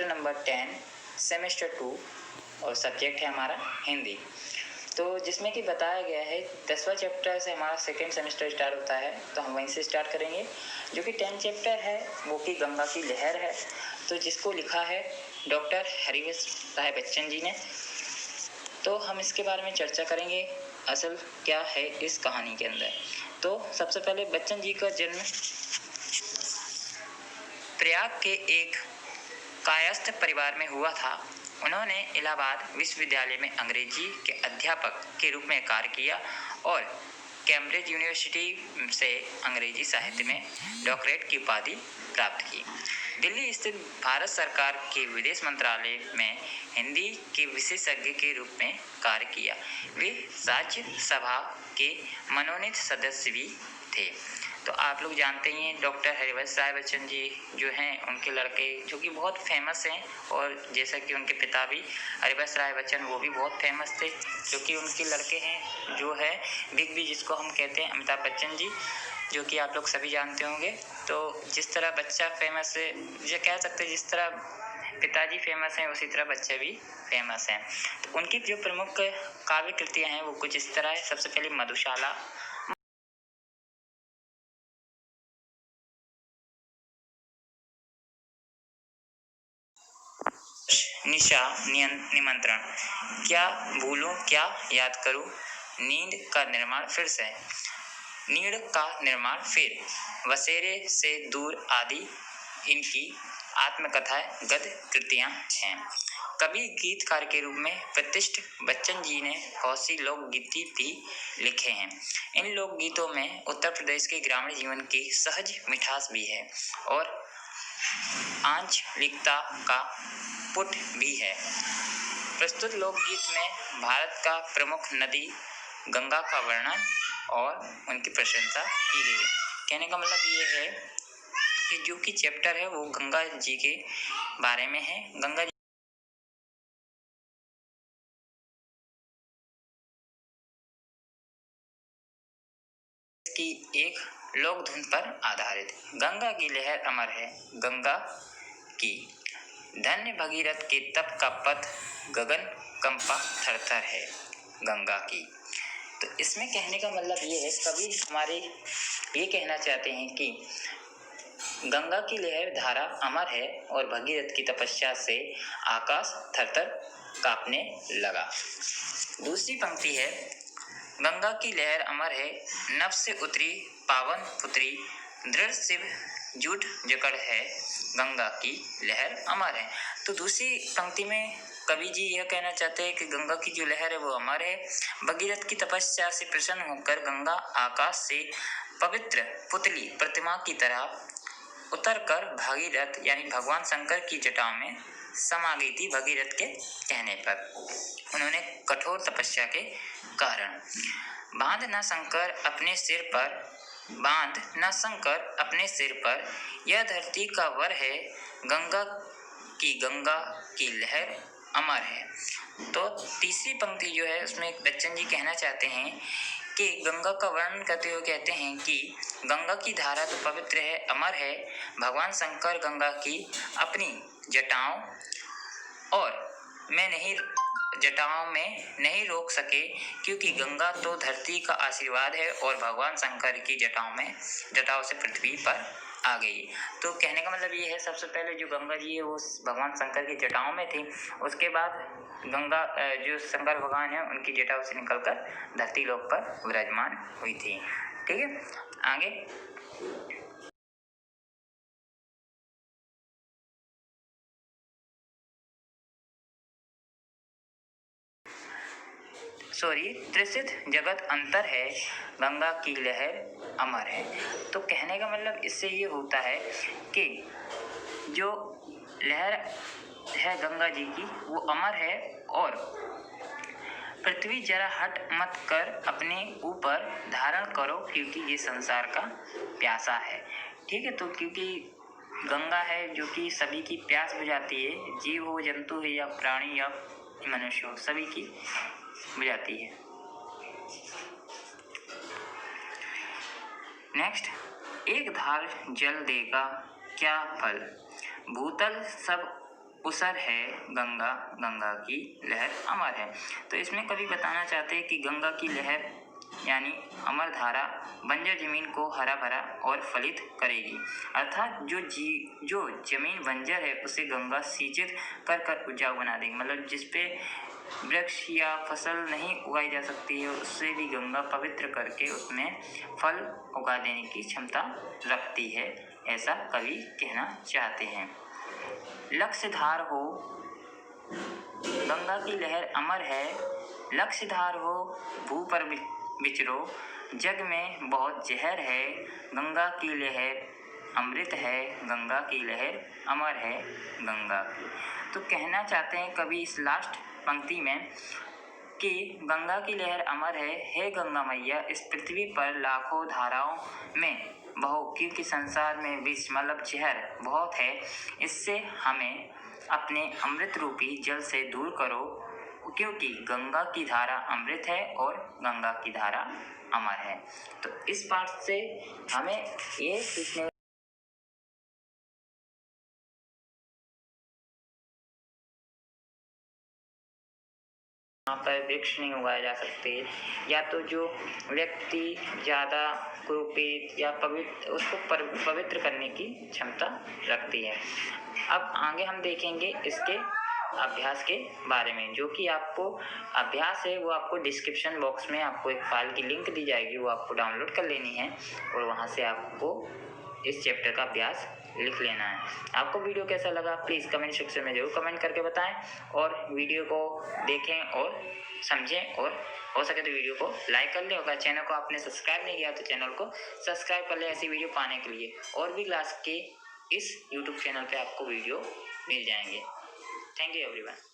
Number 10 semester 2 और subject है हमारा हिंदी। तो जिसमें कि बताया गया है 10वां चैप्टर से हमारा सेकेंड सेमेस्टर स्टार्ट होता है, तो हम वहीं से स्टार्ट करेंगे। जो कि 10 चैप्टर है वो कि गंगा की लहर है, तो जिसको लिखा है डॉक्टर हरिवंश राय बच्चन जी ने। तो हम इसके बारे में चर्चा करेंगे असल क्या है इस कहानी के अंदर। तो सबसे पहले बच्चन जी का जन्म प्रयाग के एक कायस्थ परिवार में हुआ था। उन्होंने इलाहाबाद विश्वविद्यालय में अंग्रेजी के अध्यापक के रूप में कार्य किया और कैम्ब्रिज यूनिवर्सिटी से अंग्रेजी साहित्य में डॉक्टरेट की उपाधि प्राप्त की। दिल्ली स्थित भारत सरकार के विदेश मंत्रालय में हिंदी के विशेषज्ञ के रूप में कार्य किया। वे राज्यसभा के मनोनीत सदस्य भी थे। तो आप लोग जानते ही हैं डॉक्टर हरिवंश राय बच्चन जी जो हैं, उनके लड़के जो कि बहुत फेमस हैं, और जैसा कि उनके पिता भी हरिवंश राय बच्चन वो भी बहुत फेमस थे, जो कि उनके लड़के हैं जो है बिग बी, जिसको हम कहते हैं अमिताभ बच्चन जी, जो कि आप लोग सभी जानते होंगे। तो जिस तरह बच्चा फेमस है, ये कह सकते हैं जिस तरह पिताजी फेमस हैं उसी तरह बच्चे भी फेमस हैं। तो उनकी जो प्रमुख काव्य कृतियाँ हैं वो कुछ इस तरह है। सबसे पहले मधुशाला, निशा, निमंत्रण, क्या भूलूं क्या याद करूं, नींद का निर्माण फिर से, नीड़ का निर्माण फिर, वसेरे से दूर आदि इनकी आत्मकथाएं गद्य कृतियां हैं। कवि गीतकार के रूप में प्रतिष्ठित बच्चन जी ने बहुत सी लोकगीत भी लिखे हैं। इन लोकगीतों में उत्तर प्रदेश के ग्रामीण जीवन की सहज मिठास भी है और आंचलिकता का पुट भी है। प्रस्तुत लोकगीत में भारत का प्रमुख नदी गंगा का वर्णन और उनकी प्रशंसा की गई है। कहने का मतलब ये है कि जो कि चैप्टर है वो गंगा जी के बारे में है। गंगा की एक लोक धुन पर आधारित। गंगा की लहर अमर है, गंगा की धन्य भगीरथ के तप का पथ, गगन कंपा थरथर है गंगा की। तो इसमें कहने का मतलब ये है, कवि हमारे ये कहना चाहते हैं कि गंगा की लहर धारा अमर है और भगीरथ की तपस्या से आकाश थरथर कांपने लगा। दूसरी पंक्ति है, गंगा की लहर अमर है, नभ से उतरी पावन पुत्री, दृढ़ शिव जूट जकड़ है, गंगा की लहर अमर है। तो दूसरी पंक्ति में कवि जी यह कहना चाहते हैं कि गंगा की जो लहर है वो अमर है। भगीरथ की तपस्या से प्रसन्न होकर गंगा आकाश से पवित्र पुतली प्रतिमा की तरह उतरकर भागीरथ यानी भगवान शंकर की जटाओं में समा गई थी। भगीरथ के कहने पर उन्होंने कठोर तपस्या के कारण बांध न शंकर अपने सिर पर, बांध न शंकर अपने सिर पर, यह धरती का वर है, गंगा की लहर अमर है। तो तीसरी पंक्ति जो है उसमें बच्चन जी कहना चाहते हैं कि गंगा का वर्णन करते हुए कहते हैं कि गंगा की धारा तो पवित्र है, अमर है, भगवान शंकर गंगा की अपनी जटाओं में नहीं रोक सके, क्योंकि गंगा तो धरती का आशीर्वाद है और भगवान शंकर की जटाओं से पृथ्वी पर आ गई। तो कहने का मतलब ये है, सबसे पहले जो गंगा जी है वो भगवान शंकर की जटाओं में थी, उसके बाद गंगा जो शंकर भगवान है उनकी जटाओं से निकलकर धरती लोक पर विराजमान हुई थी। ठीक है, आगे त्रिसित जगत अंतर है, गंगा की लहर अमर है। तो कहने का मतलब इससे ये होता है कि जो लहर है गंगा जी की वो अमर है और पृथ्वी जरा हट मत कर अपने ऊपर धारण करो, क्योंकि ये संसार का प्यासा है। ठीक है, तो क्योंकि गंगा है जो कि सभी की प्यास बुझाती है, जीव हो, जंतु है या प्राणी या मनुष्य हो, सभी की बुझाती है। नेक्स्ट, एक धार जल देगा क्या फल, भूतल सब उसर है गंगा, गंगा की लहर अमर है। तो इसमें कवि बताना चाहते हैं कि गंगा की लहर यानी अमर धारा बंजर जमीन को हरा भरा और फलित करेगी, अर्थात जो जमीन बंजर है उसे गंगा सिंचित कर उपजाऊ बना देगी। मतलब जिसपे वृक्ष या फसल नहीं उगाई जा सकती है उससे भी गंगा पवित्र करके उसमें फल उगा देने की क्षमता रखती है, ऐसा कवि कहना चाहते हैं। लक्ष्यधार हो गंगा की लहर अमर है, लक्ष्यधार हो भू पर विचरो, जग में बहुत जहर है, गंगा की लहर अमृत है, गंगा की लहर अमर है गंगा की। तो कहना चाहते हैं कवि इस लास्ट पंक्ति में कि गंगा की लहर अमर है, हे गंगा मैया इस पृथ्वी पर लाखों धाराओं में बहो, क्योंकि संसार में विष मतलब जहर बहुत है, इससे हमें अपने अमृत रूपी जल से दूर करो, क्योंकि गंगा की धारा अमृत है और गंगा की धारा अमर है। तो इस पाठ से हमें ये सीखने पर वृक्ष नहीं उगाए जा सकते, या तो जो व्यक्ति ज़्यादा कुरूपित या पवित्र उसको पवित्र करने की क्षमता रखती है। अब आगे हम देखेंगे इसके अभ्यास के बारे में, जो कि आपको अभ्यास है वो आपको डिस्क्रिप्शन बॉक्स में आपको एक फाइल की लिंक दी जाएगी, वो आपको डाउनलोड कर लेनी है और वहाँ से आपको इस चैप्टर का अभ्यास लिख लेना है। आपको वीडियो कैसा लगा प्लीज़ कमेंट सेक्शन में जरूर कमेंट करके बताएं और वीडियो को देखें और समझें, और हो सके तो वीडियो को लाइक कर लें। अगर चैनल को आपने सब्सक्राइब नहीं किया तो चैनल को सब्सक्राइब कर लें ऐसी वीडियो पाने के लिए। और भी क्लास के इस यूट्यूब चैनल पे आपको वीडियो मिल जाएंगे। Thank you everyone.